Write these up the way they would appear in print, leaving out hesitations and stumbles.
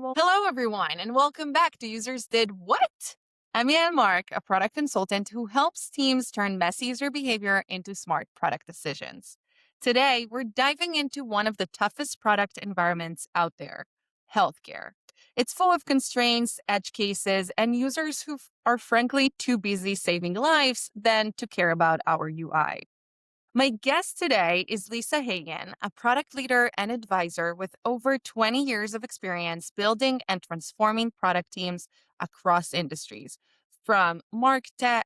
Hello, everyone, and welcome back to Users Did What? I'm Yael Mark, a product consultant who helps teams turn messy user behavior into smart product decisions. Today, we're diving into one of the toughest product environments out there, healthcare. It's full of constraints, edge cases, and users who are frankly too busy saving lives than to care about our UI. My guest today is Lisa Hagen, a product leader and advisor with over 20 years of experience building and transforming product teams across industries, from MarTech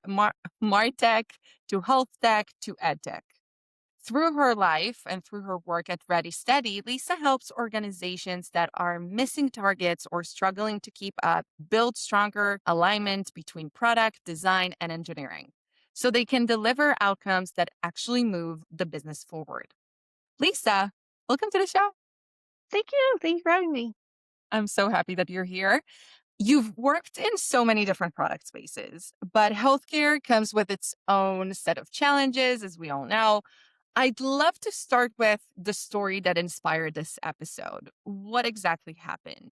to health tech to EdTech. Through her life and through her work at Ready Steady, Lisa helps organizations that are missing targets or struggling to keep up build stronger alignment between product, design, and engineering so they can deliver outcomes that actually move the business forward. Lisa, welcome to the show. Thank you. Thank you for having me. I'm so happy that you're here. You've worked in so many different product spaces, but healthcare comes with its own set of challenges, as we all know. I'd love to start with the story that inspired this episode. What exactly happened?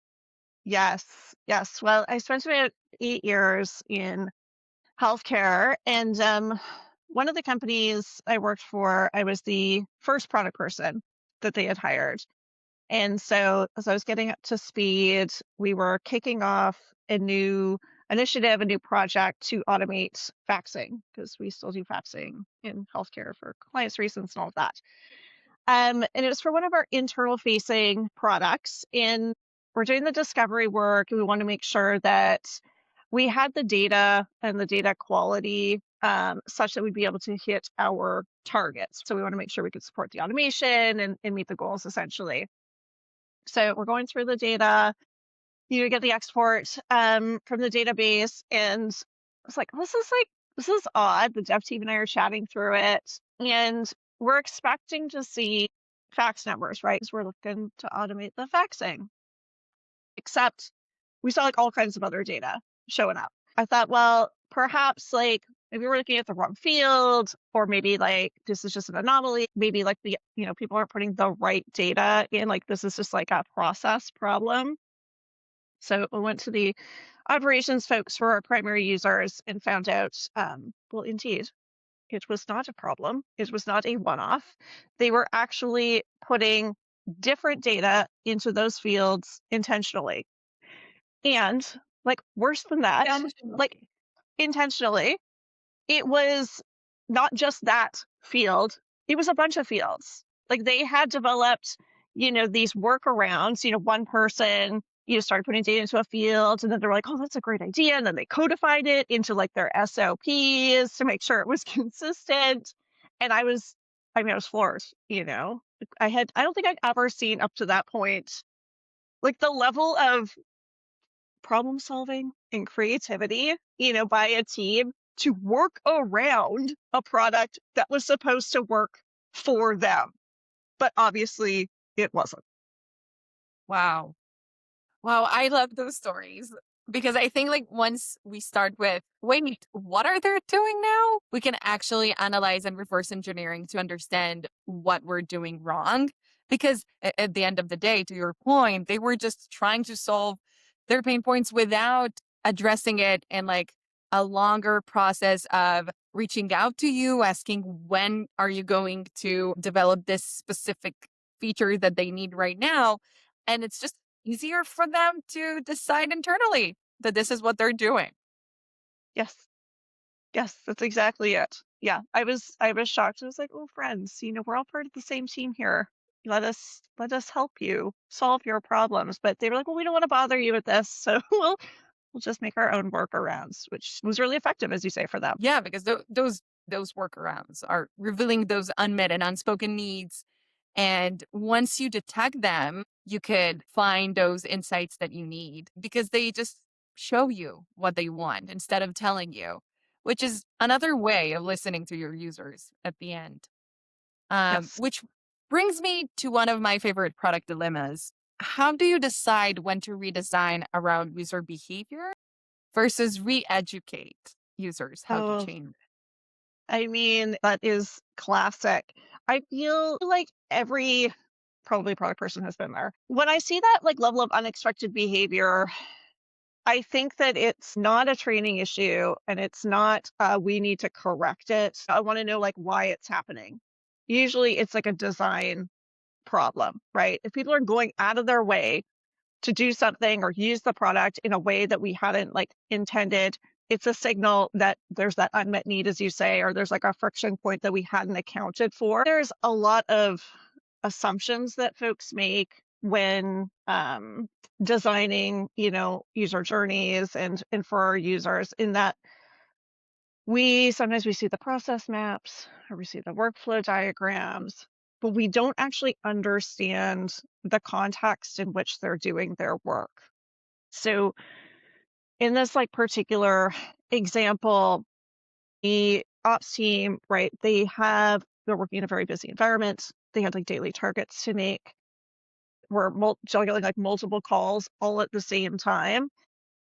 Yes. Yes. Well, I spent about 8 years in healthcare, and one of the companies I worked for, I was the first product person that they had hired. And so as I was getting up to speed, we were kicking off a new initiative, a new project to automate faxing, because we still do faxing in healthcare for compliance reasons and all of that. And it was for one of our internal facing products. And we're doing the discovery work, and we want to make sure that we had the data and the data quality such that we'd be able to hit our targets. So we want to make sure we could support the automation and meet the goals essentially. So we're going through the data, you get the export from the database, and I was like, this is odd. The dev team and I are chatting through it, and we're expecting to see fax numbers, right? Because we're looking to automate the faxing. Except we saw like all kinds of other data showing up. I thought, well, perhaps like maybe we're looking at the wrong field, or maybe like this is just an anomaly. Maybe like people aren't putting the right data in. Like this is just like a process problem. So we went to the operations folks for our primary users and found out, well, indeed, it was not a problem. It was not a one-off. They were actually putting different data into those fields intentionally. And like worse than that, like intentionally, it was not just that field, it was a bunch of fields. Like they had developed, these workarounds, one person, started putting data into a field, and then they're like, oh, that's a great idea. And then they codified it into like their SOPs to make sure it was consistent. And I was floored, I don't think I'd ever seen up to that point, like the level of problem solving and creativity, by a team to work around a product that was supposed to work for them. But obviously it wasn't. Wow. Wow, I love those stories because I think like once we start with, wait, what are they doing now? We can actually analyze and reverse engineering to understand what we're doing wrong. Because at the end of the day, to your point, they were just trying to solve their pain points without addressing it in like a longer process of reaching out to you, asking when are you going to develop this specific feature that they need right now. And it's just easier for them to decide internally that this is what they're doing. Yes. Yes, that's exactly it. Yeah. I was shocked. I was like, oh friends, we're all part of the same team here. Let us help you solve your problems. But they were like, well, we don't want to bother you with this. So we'll just make our own workarounds, which was really effective, as you say, for them. Yeah, because those workarounds are revealing those unmet and unspoken needs. And once you detect them, you could find those insights that you need because they just show you what they want instead of telling you, which is another way of listening to your users at the end. Yes. Which brings me to one of my favorite product dilemmas. How do you decide when to redesign around user behavior versus re-educate users how to Oh, change? I mean, that is classic. I feel like every probably product person has been there. When I see that like level of unexpected behavior, I think that it's not a training issue and it's not we need to correct it. I want to know like why it's happening. Usually it's like a design problem, right? If people are going out of their way to do something or use the product in a way that we hadn't like intended, it's a signal that there's that unmet need, as you say, or there's like a friction point that we hadn't accounted for. There's a lot of assumptions that folks make when designing, user journeys and for our users, in that we sometimes we see the process maps or we see the workflow diagrams, but we don't actually understand the context in which they're doing their work. So in this like particular example, the ops team, right, they're working in a very busy environment. They had like daily targets to make. We're juggling like multiple calls all at the same time.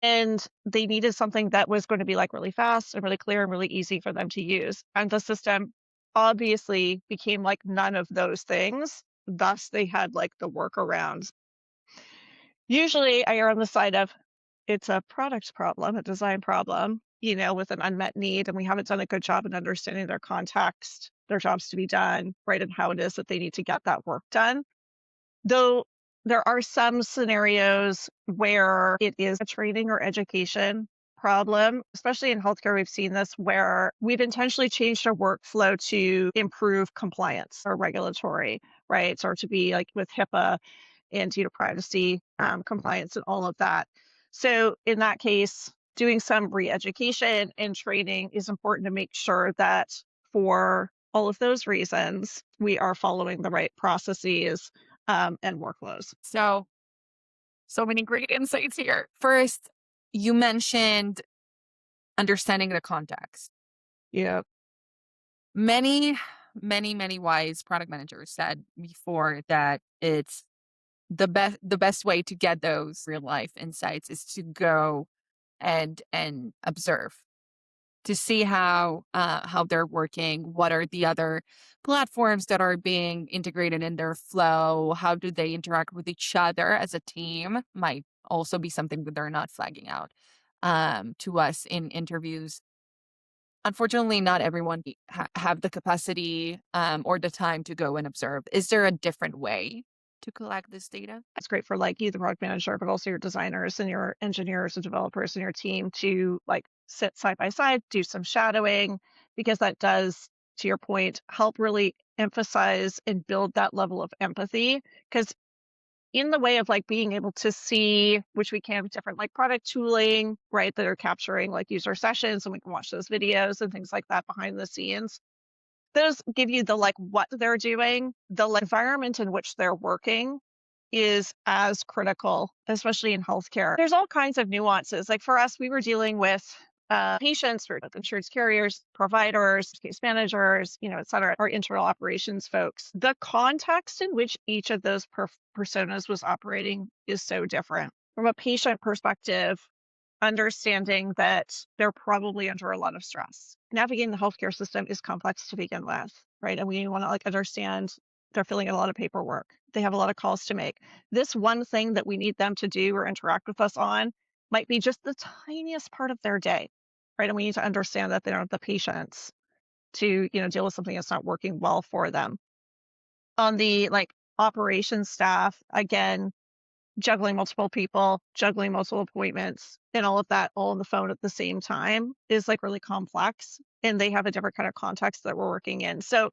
And they needed something that was going to be like really fast and really clear and really easy for them to use. And the system obviously became like none of those things. Thus, they had like the workarounds. Usually, I err on the side of it's a product problem, a design problem, with an unmet need. And we haven't done a good job in understanding their context, their jobs to be done, right? And how it is that they need to get that work done. Though there are some scenarios where it is a training or education problem, especially in healthcare, we've seen this where we've intentionally changed our workflow to improve compliance or regulatory, right? Or to be like with HIPAA and privacy compliance and all of that. So in that case, doing some re-education and training is important to make sure that for all of those reasons, we are following the right processes and workflows. So many great insights here. First, you mentioned understanding the context. Yeah, Many, many wise product managers said before that it's the best way to get those real life insights is to go and observe, to see how they're working, what are the other platforms that are being integrated in their flow, how do they interact with each other as a team, might also be something that they're not flagging out to us in interviews. Unfortunately, not everyone have the capacity or the time to go and observe. Is there a different way to collect this data? it's great for like you, the product manager, but also your designers and your engineers and developers and your team to like sit side by side, do some shadowing, because that does, to your point, help really emphasize and build that level of empathy. Because in the way of like being able to see, which we can with different like product tooling, right, that are capturing like user sessions and we can watch those videos and things like that behind the scenes. Those give you the like what they're doing, the environment in which they're working is as critical, especially in healthcare. There's all kinds of nuances. Like for us, we were dealing with patients, with insurance carriers, providers, case managers, et cetera, our internal operations folks. The context in which each of those personas was operating is so different. From a patient perspective, understanding that they're probably under a lot of stress. Navigating the healthcare system is complex to begin with, right? And we want to like understand they're filling in a lot of paperwork. They have a lot of calls to make. This one thing that we need them to do or interact with us on might be just the tiniest part of their day, right? And we need to understand that they don't have the patience to, deal with something that's not working well for them. On the like operations staff, again, juggling multiple people, juggling multiple appointments, and all of that all on the phone at the same time is like really complex. And they have a different kind of context that we're working in. So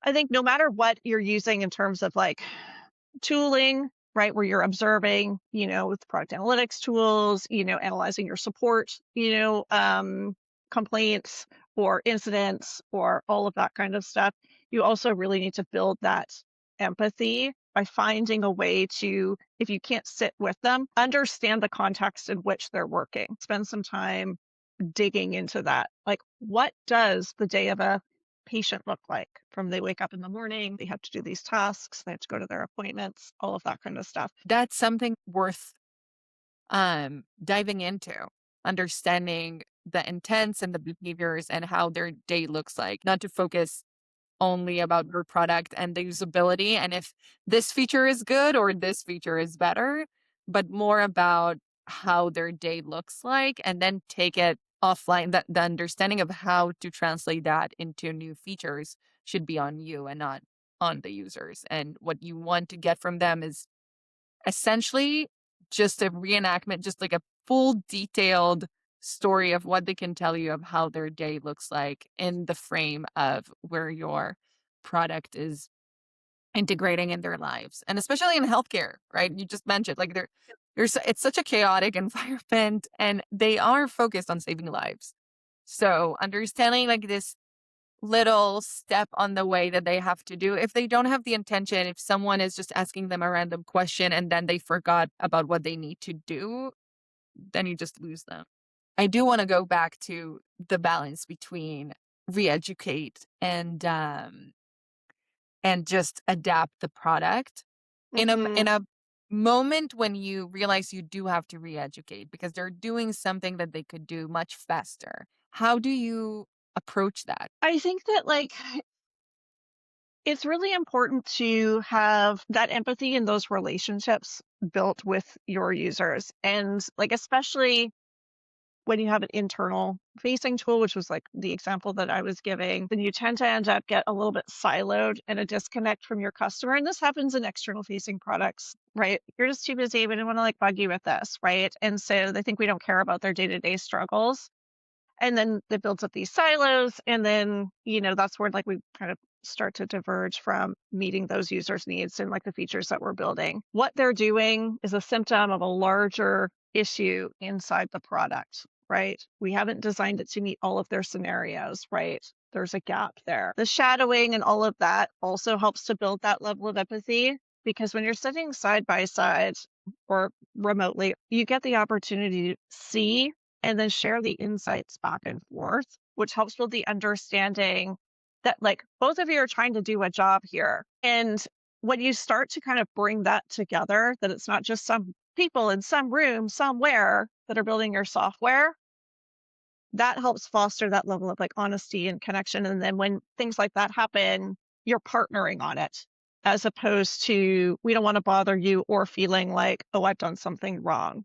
I think no matter what you're using in terms of like tooling, right, where you're observing, with product analytics tools, analyzing your support, complaints or incidents or all of that kind of stuff, you also really need to build that empathy by finding a way to, if you can't sit with them, understand the context in which they're working. Spend some time digging into that. Like, what does the day of a patient look like from they wake up in the morning, they have to do these tasks, they have to go to their appointments, all of that kind of stuff. That's something worth diving into, understanding the intents and the behaviors and how their day looks like, not to focus only about your product and the usability and if this feature is good or this feature is better, but more about how their day looks like and then take it offline. That the understanding of how to translate that into new features should be on you and not on the users. And what you want to get from them is essentially just a reenactment, just like a full detailed story of what they can tell you of how their day looks like in the frame of where your product is integrating in their lives. And especially in healthcare, right? You just mentioned like there's it's such a chaotic environment and they are focused on saving lives. So understanding like this little step on the way that they have to do. If they don't have the intention, if someone is just asking them a random question and then they forgot about what they need to do, then you just lose them. I do want to go back to the balance between re-educate and just adapt the product in Mhm. a moment when you realize you do have to re-educate because they're doing something that they could do much faster. How do you approach that? I think that, like, it's really important to have that empathy and those relationships built with your users. And, like, especially when you have an internal facing tool, which was like the example that I was giving, then you tend to end up get a little bit siloed and a disconnect from your customer. And this happens in external facing products, right? You're just too busy. We didn't want to like bug you with this, right? And so they think we don't care about their day-to-day struggles. And then it builds up these silos. And then, that's where like we kind of start to diverge from meeting those users' needs and like the features that we're building. What they're doing is a symptom of a larger issue inside the product, right? We haven't designed it to meet all of their scenarios, right? There's a gap there. The shadowing and all of that also helps to build that level of empathy because when you're sitting side by side or remotely, you get the opportunity to see and then share the insights back and forth, which helps with the understanding that like both of you are trying to do a job here. And when you start to kind of bring that together, that it's not just some people in some room somewhere that are building your software, that helps foster that level of like honesty and connection. And then when things like that happen, you're partnering on it as opposed to we don't want to bother you or feeling like, oh, I've done something wrong.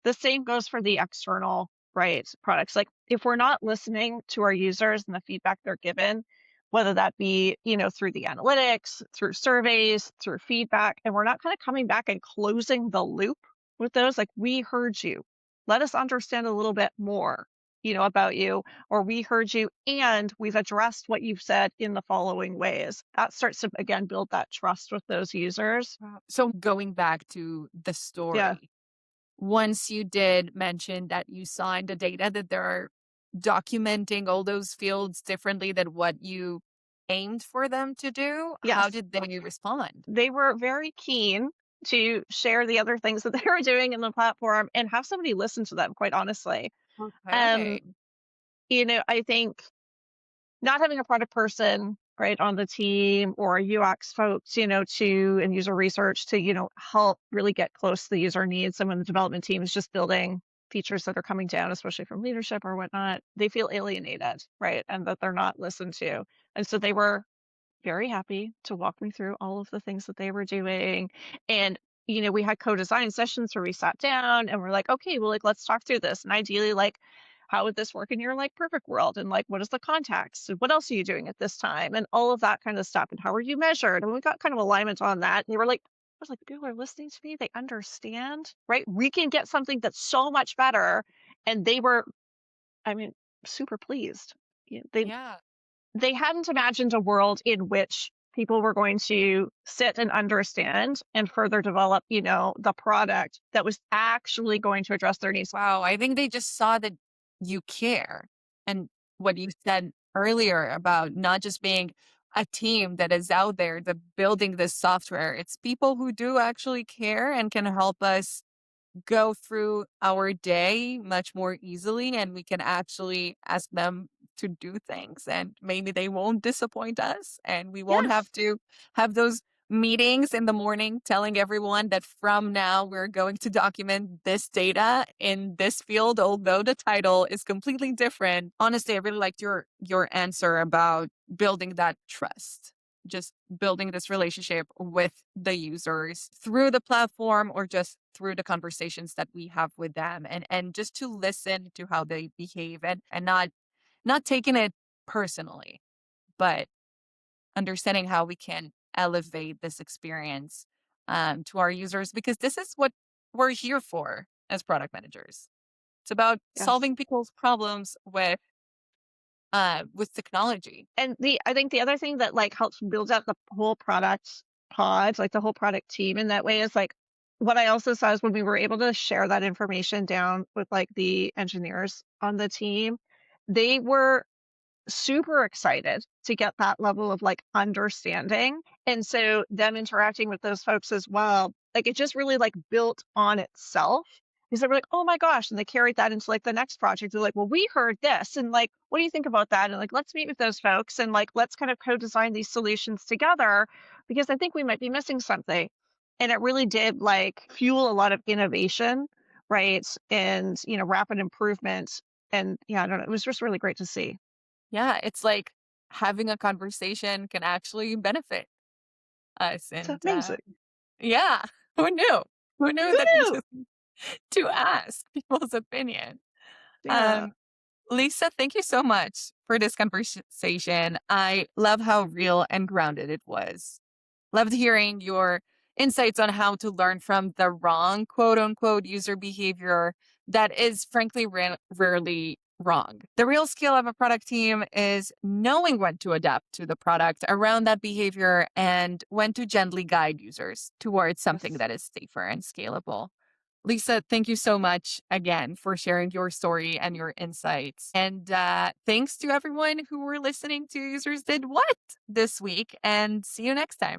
The same goes for the external, right, products. Like if we're not listening to our users and the feedback they're given, whether that be, through the analytics, through surveys, through feedback, and we're not kind of coming back and closing the loop with those, like we heard you. Let us understand a little bit more, about you, or we heard you and we've addressed what you've said in the following ways. That starts to again build that trust with those users. Wow. So going back to the Yeah. story, once you did mention that you signed the data that they're documenting all those fields differently than what you aimed for them to do, how Yes. did they respond? They were very keen to share the other things that they were doing in the platform and have somebody listen to them, quite honestly. Um, Okay. I think not having a product person, right, on the team or UX folks, and user research to, help really get close to the user needs. And when the development team is just building features that are coming down, especially from leadership or whatnot, they feel alienated, right? And that they're not listened to. And so they were very happy to walk me through all of the things that they were doing. And, we had co-design sessions where we sat down and we're like, okay, well, like, let's talk through this. And ideally, like, how would this work in your like perfect world? And like, what is the context? And what else are you doing at this time? And all of that kind of stuff. And how are you measured? And we got kind of alignment on that. And they were like, I was like, people are listening to me. They understand, right? We can get something that's so much better. And they were, I mean, super pleased. Yeah. They hadn't imagined a world in which people were going to sit and understand and further develop, the product that was actually going to address their needs. Wow. I think they just saw that you care. And what you said earlier about not just being a team that is out there that building this software, it's people who do actually care and can help us go through our day much more easily and we can actually ask them to do things and maybe they won't disappoint us and we won't Yes. have to have those meetings in the morning telling everyone that from now we're going to document this data in this field, although the title is completely different. Honestly, I really liked your answer about building that trust. Just building this relationship with the users through the platform or just through the conversations that we have with them and just to listen to how they behave and not taking it personally, but understanding how we can elevate this experience to our users because this is what we're here for as product managers. It's about Yes. solving people's problems with technology. And I think the other thing that like helps build out the whole product pod, like the whole product team in that way is like what I also saw is when we were able to share that information down with like the engineers on the team, they were super excited to get that level of like understanding. And so them interacting with those folks as well, like it just really like built on itself. Because they were like, oh my gosh. And they carried that into like the next project. They're like, well, we heard this. And like, what do you think about that? And like, let's meet with those folks and like, let's kind of co-design these solutions together because I think we might be missing something. And it really did like fuel a lot of innovation, right? And, rapid improvement. And yeah, I don't know. It was just really great to see. Yeah, it's like having a conversation can actually benefit us. It's And amazing. yeah, who knew? Who knew Who that knew? just to ask people's opinion? Yeah. Um, Lisa, thank you so much for this conversation. I love how real and grounded it was. Loved hearing your insights on how to learn from the wrong quote unquote user behavior that is frankly rarely wrong. The real skill of a product team is knowing when to adapt to the product around that behavior and when to gently guide users towards something Yes. that is safer and scalable. Lisa, thank you so much again for sharing your story and your insights. And thanks to everyone who were listening to Users Did What this week. And see you next time.